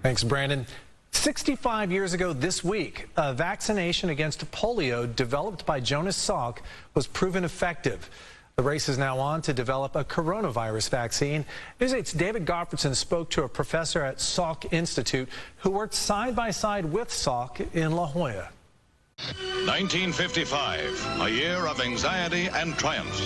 Thanks, Brandon. 65 years ago this week, a vaccination against polio developed by Jonas Salk was proven effective. The race is now on to develop a coronavirus vaccine. News 8's David Gottfredson spoke to a professor at Salk Institute who worked side by side with Salk in La Jolla. 1955, a year of anxiety and triumphs.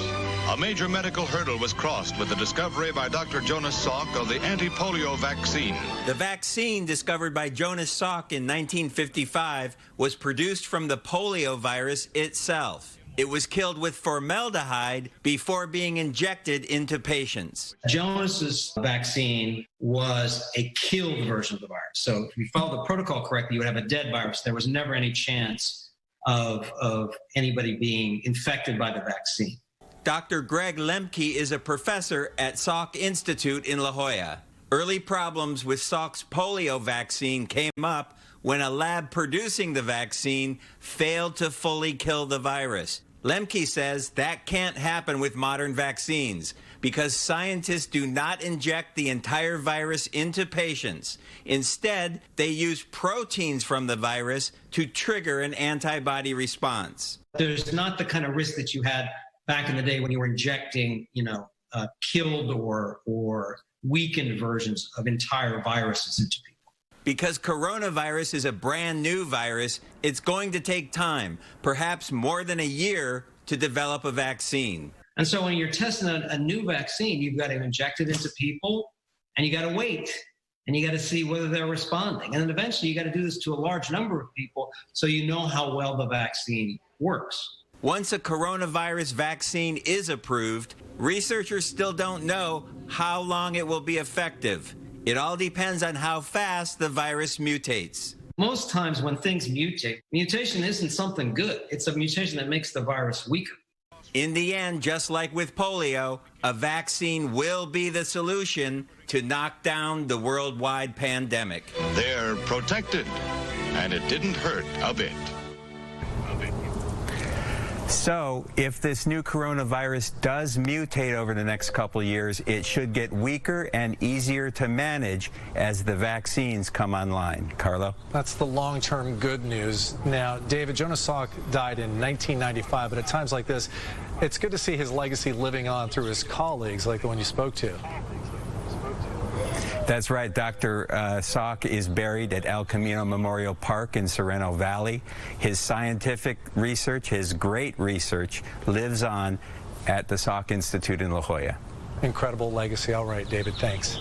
A major medical hurdle was crossed with the discovery by Dr. Jonas Salk of the anti-polio vaccine. The vaccine discovered by Jonas Salk in 1955 was produced from the polio virus itself. It was killed with formaldehyde before being injected into patients. Jonas's vaccine was a killed version of the virus. So if you followed the protocol correctly, you would have a dead virus. There was never any chance of anybody being infected by the vaccine. Dr. Greg Lemke is a professor at Salk Institute in La Jolla. Early problems with Salk's polio vaccine came up when a lab producing the vaccine failed to fully kill the virus. Lemke says that can't happen with modern vaccines because scientists do not inject the entire virus into patients. Instead, they use proteins from the virus to trigger an antibody response. There's not the kind of risk that you had back in the day when you were injecting, killed or weakened versions of entire viruses into people. Because coronavirus is a brand new virus, it's going to take time, perhaps more than a year, to develop a vaccine. And so when you're testing a new vaccine, you've got to inject it into people, and you got to wait, and you got to see whether they're responding. And then eventually you got to do this to a large number of people so you know how well the vaccine works. Once a coronavirus vaccine is approved, researchers still don't know how long it will be effective. It all depends on how fast the virus mutates. Most times when things mutate, mutation isn't something good. It's a mutation that makes the virus weaker. In the end, just like with polio, a vaccine will be the solution to knock down the worldwide pandemic. They're protected, and it didn't hurt a bit. So, if this new coronavirus does mutate over the next couple of years, it should get weaker and easier to manage as the vaccines come online. Carlo? That's the long-term good news. Now, David, Jonas Salk died in 1995, but at times like this, it's good to see his legacy living on through his colleagues like the one you spoke to. That's right. Dr. Salk is buried at El Camino Memorial Park in Sereno Valley. His scientific research, his great research, lives on at the Salk Institute in La Jolla. Incredible legacy. All right, David, thanks.